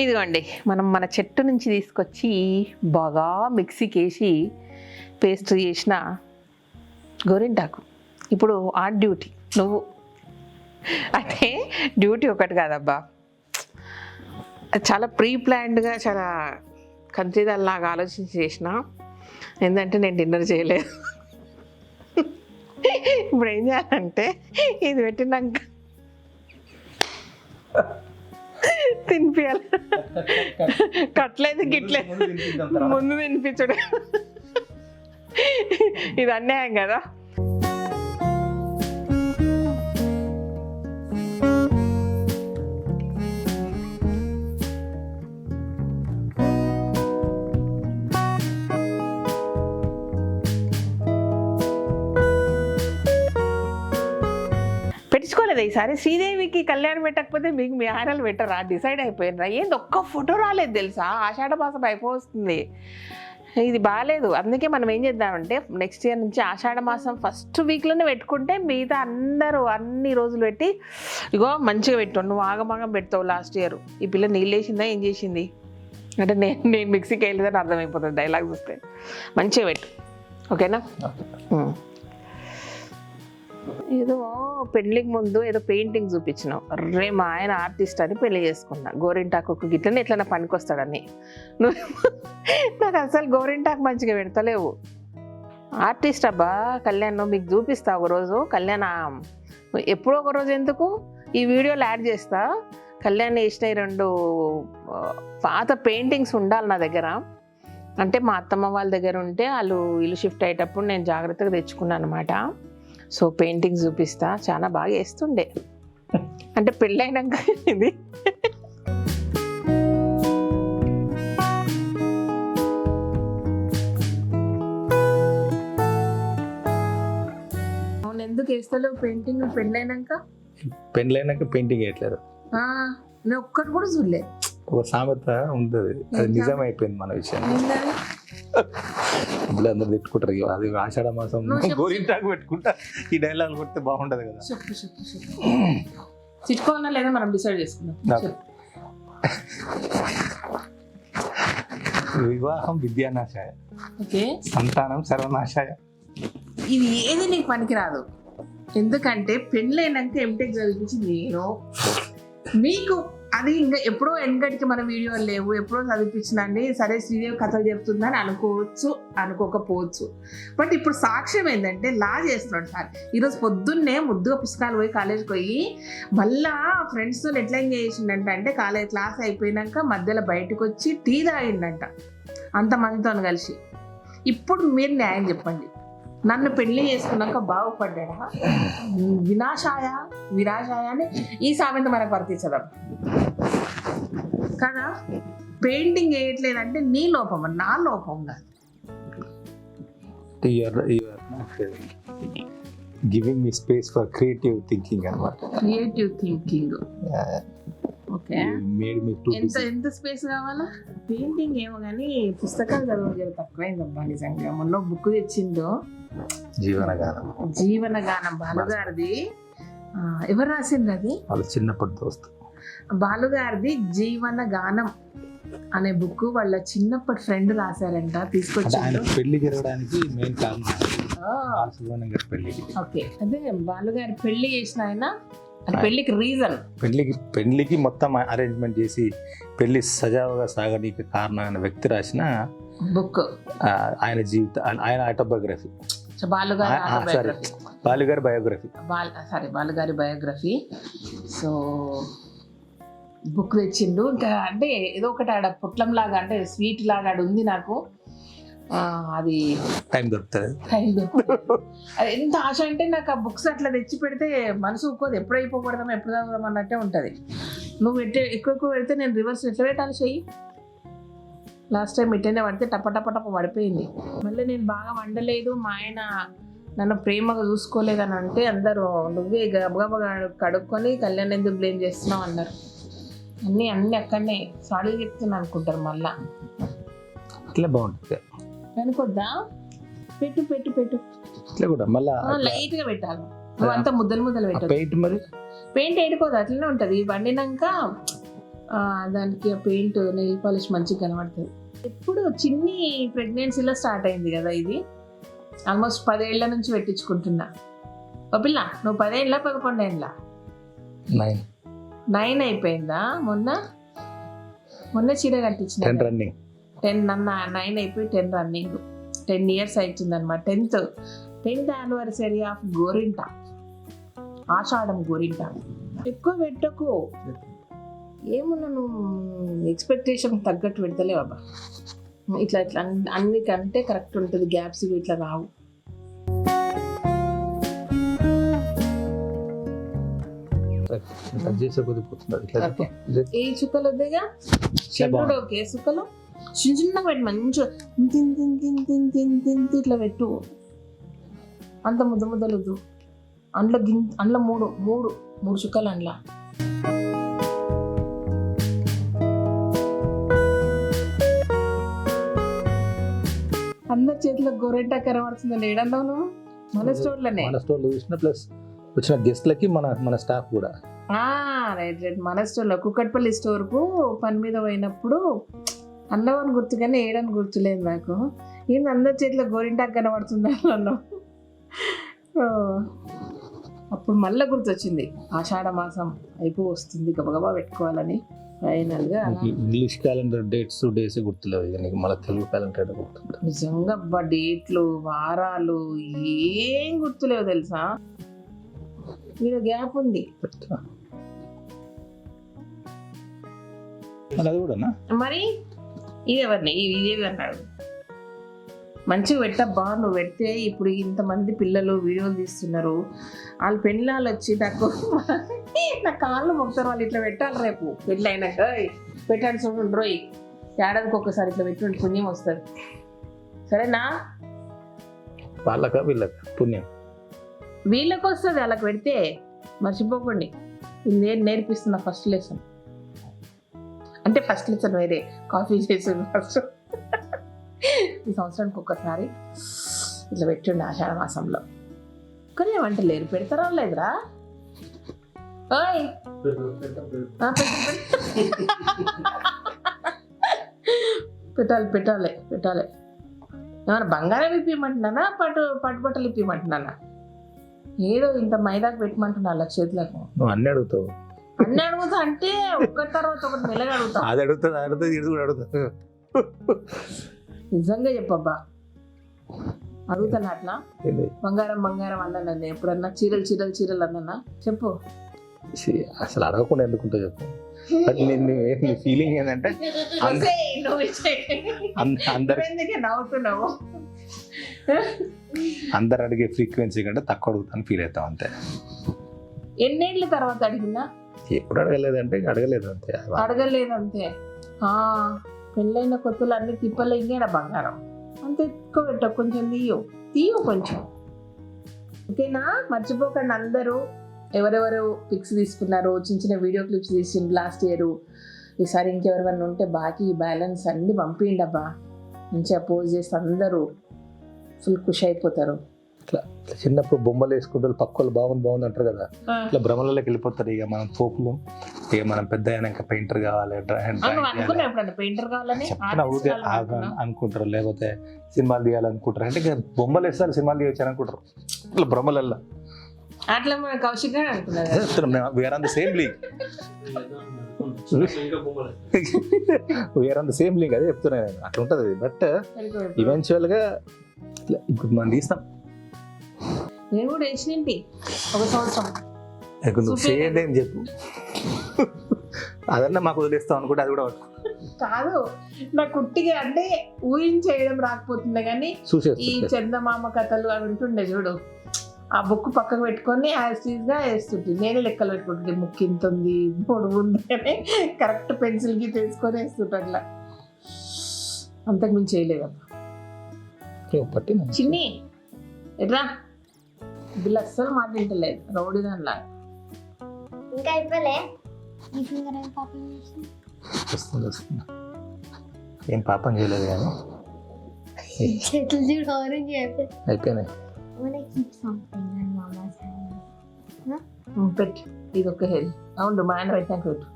ఇదిగోండి మనం మన చెట్టు నుంచి తీసుకొచ్చి బాగా మిక్సీకి వేసి పేస్ట్ చేసిన గోరింటాకు. ఇప్పుడు ఆర్ట్ డ్యూటీ నువ్వు అంటే డ్యూటీ ఒకటి కాదబ్బా, చాలా ప్రీ ప్లాన్డ్గా చాలా కంత్రిదల్లాగా ఆలోచించి చేసిన. ఏంటంటే నేను డిన్నర్ చేయలేదు. ఇప్పుడు ఏం చేయాలంటే ఇది పెట్టినాక తినిపించాలి. కట్లేదు గిట్లేదు ముందు తినిపించడు, ఇది అన్యాయం కదా. పెట్టించుకోలేదు ఈసారి. శ్రీదేవికి కళ్యాణం పెట్టకపోతే మీకు మీ ఆయనలు పెట్టరా? డిసైడ్ అయిపోయినరా? ఏంది ఒక్క ఫోటో రాలేదు తెలుసా? ఆషాఢ మాసం అయిపోతుంది, ఇది బాగాలేదు. అందుకే మనం ఏం చేద్దామంటే నెక్స్ట్ ఇయర్ నుంచి ఆషాఢ మాసం ఫస్ట్ వీక్లోనే పెట్టుకుంటే మిగతా అందరూ అన్ని రోజులు పెట్టి ఇగో మంచిగా పెట్టు. నువ్వు ఆగమాగం పెడతావు. లాస్ట్ ఇయర్ ఈ పిల్ల నీళ్ళు వేసిందా ఏం చేసింది అంటే నేను మిక్సీకి వెళ్ళేదని అర్థమైపోతుంది డైలాగ్ చూస్తే. మంచిగా పెట్టు, ఓకేనా? ఏదో పెళ్ళికి ముందు ఏదో పెయింటింగ్ చూపించినావు, రే మా ఆయన ఆర్టిస్ట్ అని పెళ్లి చేసుకున్నా. గోరింటాకు గిట్లనే ఎట్లన్నా పనికొస్తాడని. నాకు అసలు గోరింటాకు మంచిగా పెడతలేవు. ఆర్టిస్ట్ అబ్బా కళ్యాణ్, మీకు చూపిస్తా ఒకరోజు. కళ్యాణ్ ఎప్పుడో ఒకరోజు ఎందుకు ఈ వీడియోలో యాడ్ చేస్తా. కళ్యాణ్ వేసిన 2 పాత పెయింటింగ్స్ ఉండాలి నా దగ్గర. అంటే మా అత్తమ్మ వాళ్ళ దగ్గర ఉంటే వాళ్ళు ఇల్లు షిఫ్ట్ అయ్యేటప్పుడు నేను జాగ్రత్తగా తెచ్చుకున్నాను అనమాట. సో పెయింటింగ్స్ చూపిస్తా, చాలా బాగా వేస్తుండే. అంటే పెళ్ళైనాక ఇది అవును. ఎందుకు వేస్తలేవు పెయింటింగ్? పెళ్ళైనాక పెయింటింగ్ వేయట్లేదు. నేను ఒక్కటి కూడా చూడలేదు. ఒక సామెత ఉంటుంది, అది నిజం అయిపోయింది మన విషయం. ఇప్పుడు అందరు తిట్టుకుంటారు, అది ఆషాఢ మాసం గోరింటాకు పెట్టుకుంటా ఈ డైలాగ్ కొడితే బాగుంటది కదా. చెప్పు చెప్పు చెప్పు. తిట్టుకోవాలా లేదా మనం డిసైడ్ చేసుకుందాం. వివాహం విద్యానాశాయ, ఓకే, సంతానం సర్వనాశాయ. ఇది ఏది నీకు పనికిరాదు. ఎందుకంటే పెళ్ళైనాక ఎంటెక్ చదివించి నేను మీకు అది ఇంకా ఎప్పుడో వెనకటికి మన వీడియోలు లేవు, ఎప్పుడో చదివించినండి. సరే శ్రీదేవి కథలు చెప్తుందని అనుకోవచ్చు, అనుకోకపోవచ్చు. బట్ ఇప్పుడు సాక్ష్యం ఏంటంటే లా చేస్తున్నాడు సార్. ఈరోజు పొద్దున్నే ముద్దుగా పుస్తకాలు పోయి కాలేజ్కి పోయి మళ్ళా ఫ్రెండ్స్తో ఎట్లా ఎంజాయ్ చేసిండంట అంటే కాలేజ్ క్లాస్ అయిపోయినాక మధ్యలో బయటకు వచ్చి టీ తాగిండంట అంతమందితో కలిసి. ఇప్పుడు మీరు న్యాయం చెప్పండి, నన్ను పెళ్లి చేసుకున్నాక బాగుపడ్డా? వినాశాయ అని ఈ సామెత మనకు వర్తించదాం కదా. పెయింటింగ్ వేయట్లేదంటే నీ లోపం, నా లోపం కాదు. Giving me space for creative thinking అన్నమాట. Creative thinking, okay. ఎంత స్పేస్ కావాలా? పెయింటింగ్ ఏమో కానీ పుస్తకాలు చదవడం తక్కువైందబ్బా నిజంగా. మొన్న బుక్ తెచ్చిందో జీవనగానం బాలుగారిది. ఎవరు రాసింది అది? వాళ్ళ చిన్నప్పటి దోస్తు బాలుగారిది జీవనగానం అనే బుక్ వాళ్ళ చిన్నప్పటి ఫ్రెండ్ రాశారంట, తీసుకొచ్చి పెళ్లి జరగడానికి మెయిన్ కారణం. ఓకే, అదే బాలుగారి పెళ్లి చేసిన ఆయన పెళ్లికి రీజన్, పెళ్లికి మొత్తం అరేంజ్మెంట్ చేసి పెళ్లి సజావుగా సాగడానికి కారణమైన వ్యక్తి రాసిన బుక్ ఆయన జీవిత, ఆయన ఆటోబయోగ్రఫీ, బాలుగారి బయోగ్రఫీ. సో బుక్ తెచ్చిండు. ఇంకా అంటే ఏదో ఒకటి ఆడ పుట్లం లాగా, అంటే స్వీట్ లాగా ఆడ ఉంది నాకు. అది టైం దొరుకుతుంది. అది ఎంత ఆశ అంటే నాకు ఆ బుక్స్ అట్లా తెచ్చి పెడితే మనసు ఒక్కోది, ఎప్పుడు అయిపోకూడదాం ఎప్పుడు చదువుదాం అన్నట్టే ఉంటుంది. నువ్వు ఎక్కువ పెడితే నేను రివర్స్ ఎట్లా పెట్టాలి చెయ్యి. లాస్ట్ టైం ఇట్టనే పడితే టప పడిపోయింది. మళ్ళీ నేను బాగా వండలేదు, మా ఆయన నన్ను ప్రేమగా చూసుకోలేదని అంటే అందరూ నువ్వే గబగబా కడుక్కొని కళ్యాణ్ ఎందుకు బ్లేమ్ చేస్తున్నావు అన్నారు. అన్నీ అక్కడనే సారీ చెప్తున్నా అనుకుంటారు. మళ్ళా ఇట్లా బాగుంటుంది అనుకోద్దా? పెట్టు ఇట్లా కూడా మళ్ళీ లైట్ గా పెట్టాలి. నువ్వు అంతా ముద్దలు పెట్టాలి. పెయింట్ మరి పెయింట్ వేడుకోదు, అట్లనే ఉంటుంది. వండినాక దానికి ఆ పెయింట్ నెయిల్ పాలిష్ మంచిగా కనబడుతుంది. ఎప్పుడు చిన్ని ప్రెగ్నెన్సీలో స్టార్ట్ అయింది కదా ఇది. ఆల్మోస్ట్ 10 ఏళ్ల నుంచి పెట్టించుకుంటున్నా. ఓ పిల్ల నువ్వు 10 ఏళ్ళ 11 ఏళ్ళ? 9 అయిపోయిందా? మొన్న చీర కట్టించిన 10 అన్న 9 అయిపోయి 10 రన్నింగ్. 10 years అవుతుంది అనమాట. 10th యానివర్సరీ ఆఫ్ గోరింటాకు, ఆషాఢం గోరింటాకు. ఎక్కువ పెట్టకు, ఏమన్నా నువ్వు ఎక్స్పెక్టేషన్ తగ్గట్టు పెడతలేవు అబ్బా. ఇట్లా అన్నికంటే కరెక్ట్ ఉంటుంది, గ్యాప్స్ ఇట్లా రావు. ఈ చుక్కలు వద్దేగా చంద్రుడు. ఓకే చుక్కలు చిన్నగా పెట్టి మంచిగా ఇట్లా పెట్టు. అంత ముద్దలొద్దు. అందులో మూడు చుక్కలు అందులో. అందరి చేతిలో గోరింటాకు కనబడుతుందండి. ఏడన్నావు నువ్వు? మన స్టోర్లోనే. మన స్టోర్లో చూసిన ప్లస్ వచ్చిన గెస్ట్లకి మన స్టాఫ్ కూడా. రైట్. మన స్టోర్లో కుక్కట్పల్లి స్టోర్కు పని మీద పోయినప్పుడు అన్నవని గుర్తు కానీ ఏడని గుర్తులేదు నాకు. ఏంది అందరి చేతిలో గోరింటాకు కనబడుతుంది అన్నావు. అప్పుడు మళ్ళీ గుర్తొచ్చింది, ఆషాఢ మాసం అయిపో వస్తుంది, గబగబా పెట్టుకోవాలని. ఫైనల్గా ఇంగ్లీష్ క్యాలెండర్ డేట్స్ గుర్తులేవు, నీకు మళ్ళీ తెలుగు క్యాలెండర్ గుర్తుంది. నిజంగా అబ్బా, డేట్లు వారాలు ఏం గుర్తులేవు తెలుసా. మీరు గ్యాప్ ఉంది మరి. ఇదేవరిని ఇదేవి అన్నాడు. మంచిగా పెట్టబ్బా, నువ్వు పెడితే ఇప్పుడు ఇంతమంది పిల్లలు వీడియోలు తీస్తున్నారు, వాళ్ళ పెళ్ళాలు వచ్చి నా కాళ్ళు మొక్కుతారు. వాళ్ళు ఇట్లా పెట్టాలి రేపు పెళ్ళి అయినాక. పెట్టాలి చూడండి రోయ్, ఏడాదికి ఒక్కసారి ఇట్లా పెట్టి పుణ్యం వస్తుంది. సరేనా? వాళ్ళక వీళ్ళకి పుణ్యం వీళ్ళకి వస్తుంది, వాళ్ళకి పెడితే. మర్చిపోకండి, నేను నేర్పిస్తున్నా ఫస్ట్ లెసన్. అంటే ఫస్ట్ లెసన్ వేరే, కాఫీ చేసింది ఫస్ట్. ఈ సంవత్సరానికి ఒక్కసారి ఇట్లా పెట్టండి ఆషాఢ మాసంలో. కానీ ఏమంటలేరు, పెడతారా లేదురా? పెట్టాలి. ఏమన్నా బంగారం ఇప్పిమంటున్నానా, పట్టుబట్టలు ఇప్పిమంటున్నానా? ఏదో ఇంత మైదాకు పెట్టమంటున్నా వాళ్ళ చేతులకు. నువ్వు అన్నీ అడుగుతావు అంటే ఒక్కటి తర్వాత ఒకటి మెల్లగా అడుగుతావు. అది అడుగుతుంది ఇది కూడా అడుగుతావు. నిజంగా చెప్పబ్బా, అడుగుతాను అట్లా. బంగారం అన్నాను ఎప్పుడన్నా? చీరలు అన్నా చెప్పు. అసలు అడగకుండా ఎందుకుంటా చెప్పు. నీ ఫీలింగ్ ఏంటంటే నవ్వుతున్నావు. అందరు అడిగే ఫ్రీక్వెన్సీ కంటే తక్కువ అడుగుతాను ఫీల్ అవుతాం అంతే. ఎన్నేళ్ళ తర్వాత అడిగిందా? ఎప్పుడు అడగలేదంటే అడగలేదంతే. పెళ్ళైన కొత్తలు అన్ని తిప్పలు ఇంకేనా బంగారం అంతే. ఎక్కువ పెట్ట, కొంచెం తీయు కొంచెం. ఓకేనా? మర్చిపోకండి అందరూ ఎవరెవరు పిక్స్ తీసుకున్నారు, చిన్న వీడియో క్లిప్స్ తీసిండు లాస్ట్ ఇయర్. ఈసారి ఇంకెవరివన్నీ ఉంటే బాకీ బ్యాలెన్స్ అన్ని పంపిండి అబ్బా. మంచిగా పోజ్ చేస్తే అందరూ ఫుల్ ఖుషి అయిపోతారు. ఇట్లా చిన్నప్పుడు బొమ్మలు వేసుకుంటారు, పక్కలు బాగుంది అంటారు కదా, ఇట్లా భ్రమలలోకి వెళ్ళిపోతారు. ఇక మనం పోపులు, ఇక మనం పెద్ద అయినాక పెయింటర్ కావాలి, పెయింటర్ కావాలని అనుకుంటారు. లేకపోతే సినిమాలు తీయాలనుకుంటారు. అంటే ఇక బొమ్మలు వేస్తారు, సినిమాలు తీయొచ్చు అనుకుంటారు. ఇట్లా భ్రమలల్లో అట్లా మన కౌశిక్ గారు అనుకున్నారు. We're on the same league. We're on the same league, అదే చెప్తున్నాను నేను. అట్లా ఉంటుంది. బట్ ఈవెన్చువల్ గా ఇప్పుడు మనం తీస్తాం. నేను కూడా వేసినంటి ఒక సంవత్సరం. నువ్వు చేయండి అని చెప్పు, అదన్నా మాకు వదిలేస్తాం అనుకుంటే అది కూడా కాదు. నా కుట్టిగా అంటే ఊహించేయడం రాకపోతుండే కానీ ఈ చందమామ కథలు అవి ఉంటుండే చూడు, ఆ బుక్ పక్కకు పెట్టుకొని యాసిడ్గా వేస్తుంటుంది. నేనే లెక్కలు పెట్టుకుంటుంది, ముక్కు ఇంత ఉంది, పొడుగు ఉంది అని కరెక్ట్ పెన్సిల్కి తీసుకొని వేస్తుంటా. అట్లా అంతకు మించి చేయలేదమ్మా. చిన్ని ఎట్రా బిల్ అస్సలు మాట వింటలేదు, రౌడీ దానిలా. ఇంకా అయిపోలే. ఏం పాపం చేయలేదు కానీ అయిపోయినాయి. పెట్టు, ఇది ఒక హెల్ప్. అవును, మా ఆయన పెట్టాక పెట్టు,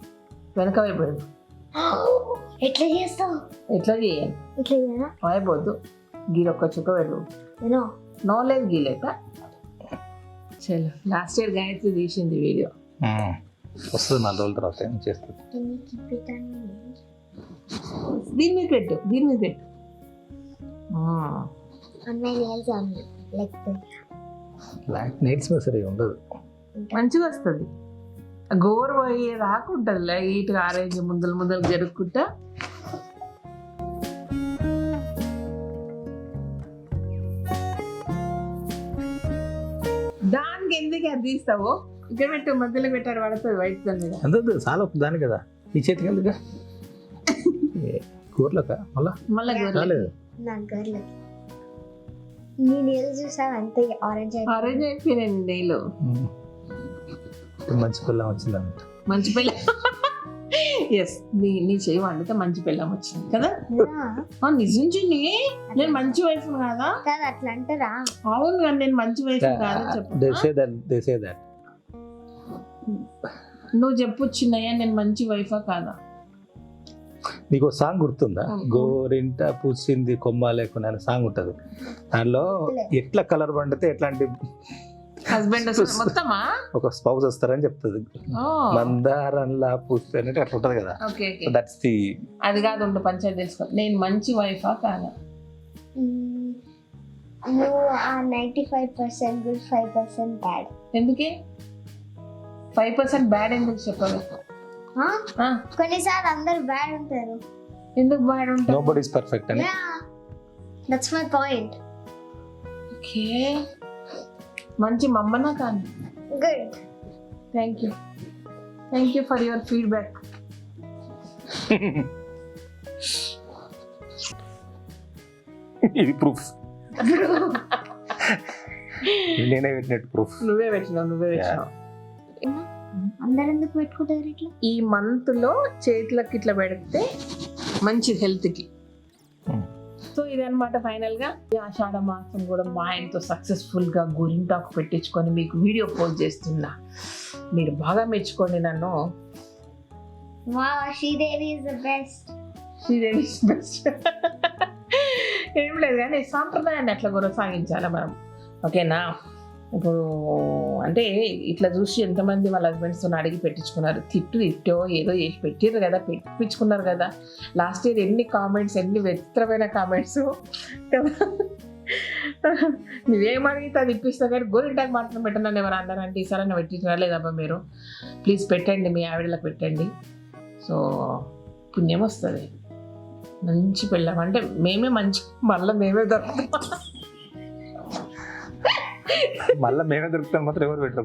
వెనక వైపు ఎట్లా చేస్తావు? ఎట్లా చేయాలి? ఇట్లా చేయనా? అయిపోద్దు గీరొక్క చుక్క వెళ్ళు. నేను నోలేదు గీలేక చలో. లాస్ట్ ఇయర్ గాయత్రి తీసింది వీడియో. వస్తుంది 4 రోజుల తర్వాత ఏం చేస్తుంది. దీని మీద పెట్టు, దీని మీద పెట్టు. అన్నయ్య నేల్స్ ఉంది లైక్ నెయిల్స్ సరే ఉండదు, మంచిగా వస్తుంది. గోరు పోయే దాకా ఉంటుంది లైట్గా ఆరెంజ్ ముందలు జరుపుకుంటా. దానికి ఎందుకు అది తీస్తావు? ఇక్కడ పెట్టు, మధ్యలో పెట్టారు పడుతుంది వైట్ కలర్. అంత చాలా దాని కదా ఈ చేతికి ఎందుకు కూరలక మళ్ళీ రాలేదు. నా గర్ల్ నీ నేల్స్ చూసావు అంతే ఆరెంజ్ అయిపోయినాయి నెయ్యిలో. మంచి పిల్లం వచ్చిందంట. మంచి పిల్ల. ఎస్, నీ చేయి వండితే మంచి పిల్లం వచ్చింది కదా. నిజంచుని నేను మంచి వైఫ్ కాదా? కాదు అట్లా అంటారా? అవును కానీ నేను మంచి వైఫ్ కాదా చెప్పు. నువ్వు చెప్పు చిన్నయ్య, నేను మంచి వైఫా కాదా? నీకు సాంగ్ గుర్తుందా? గోరింట పూసింది కొమ్మ లేకుండా అనే సాంగ్ ఉంటుంది. దానిలో ఎట్లా కలర్ పండితే ఎట్లాంటి హస్బెండ్ మొత్తమా ఒక స్పౌస్ వస్తారని చెప్తుంది. మందారంలా పూస్తే అంటే అట్లా ఉంటది కదా. దట్స్ ది అది కాదు, ఉండు పంచాయతీ తెలుసుకో. నేను మంచి వైఫా కాదా? నువ్వు 95% గుడ్ 5% బ్యాడ్. ఎందుకే 5% బ్యాడ్ ఎందుకు చెప్పాలి? కొన్నిసార్లు అందరు బ్యాడ్ ఉంటారు. ఎందుకు బ్యాడ్ ఉంటారు? నోబడీ ఇస్ పర్ఫెక్ట్ అని. That's my point. ఓకే, మంచి మమ్మనా కానీ. Good, thank you for your feedback. ఇది ప్రూఫ్. నేనే పెట్టినట్టు ప్రూఫ్. నువ్వే పెట్టినావు. అందరు ఎందుకు పెట్టుకుంటారు ఇట్లా? ఈ మంత్ లో చేతులకి ఇట్లా పెడితే మంచి హెల్త్ కి. సో ఇదన్నమాట ఫైనల్ గా ఈ ఆషాఢ మాసం కూడా మా ఆయనతో సక్సెస్ఫుల్ గా గోరింటాకు పెట్టించుకొని మీకు వీడియో పోస్ట్ చేస్తున్నా. మీరు బాగా మెచ్చుకోండి నన్ను. Sridevi is the best. Sridevi is best. ఏం లేదు కానీ సాంప్రదాయాన్ని ఎట్లా కొనసాగించాలి మనం, ఓకేనా? ఇప్పుడు అంటే ఇట్లా చూసి ఎంతమంది వాళ్ళ హస్బెండ్స్తో అడిగి పెట్టించుకున్నారు. తిట్టో ఏదో చేసి పెట్టిర్రు కదా, పెట్టించుకున్నారు కదా. లాస్ట్ ఇయర్ ఎన్ని కామెంట్స్, ఎన్ని విచిత్రమైన కామెంట్స్ కదా. నువ్వేమడిగితే అది ఇప్పిస్తా కానీ గోరింటాకు మాత్రం పెట్టనని ఎవరు అన్నారంటే ఈసారి పెట్టించారా లేదబ్బా మీరు? ప్లీజ్ పెట్టండి, మీ ఆవిడలకు పెట్టండి. సో పుణ్యం వస్తుంది. మంచి పెళ్ళాం అంటే మేమే మంచి, మళ్ళీ మేమే దొరుకుతాం. మళ్ళీ మేమే దొరుకుతాం మాత్రం ఎవరు పెట్టరు.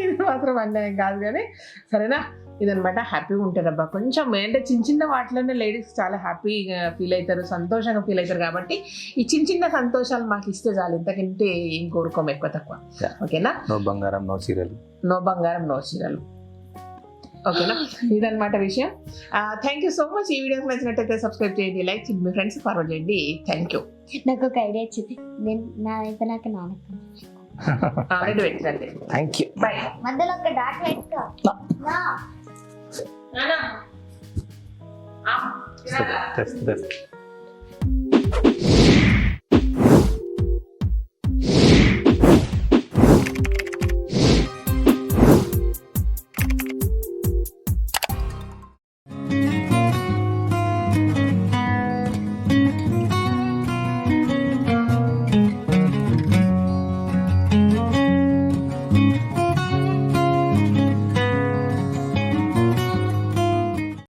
ఇది మాత్రం అన్యాయం కాదు కానీ సరేనా. ఇదనమాట, హ్యాపీగా ఉంటారబ్బా. కొంచెం అంటే చిన్న వాటిలోనే లేడీస్ చాలా హ్యాపీగా ఫీల్ అవుతారు, సంతోషంగా ఫీల్ అవుతారు. కాబట్టి ఈ చిన్న సంతోషాలు మాకు ఇస్తే చాలు, ఇంతకంటే ఏం కోరుకోము ఎక్కువ తక్కువ. ఓకేనా? నో బంగారం నో చీరలు. ఓకేనా? ఇదన్నమాట విషయం. Thank you so much. ఈ వీడియోకి నచ్చినట్టయితే సబ్స్క్రైబ్ చేయండి, లైక్ చేయండి, మీ ఫ్రెండ్స్ ఫార్వర్డ్ చేయండి. Thank you. నాకు ఒక ఐడియా వచ్చింది. నేను నా అయిపోయినాక నాన్నకు ఆల్రెడీ పెట్టండి. Thank you. బాయ్. మధ్యలో ఒక డాట్ పెట్టుకో. నానా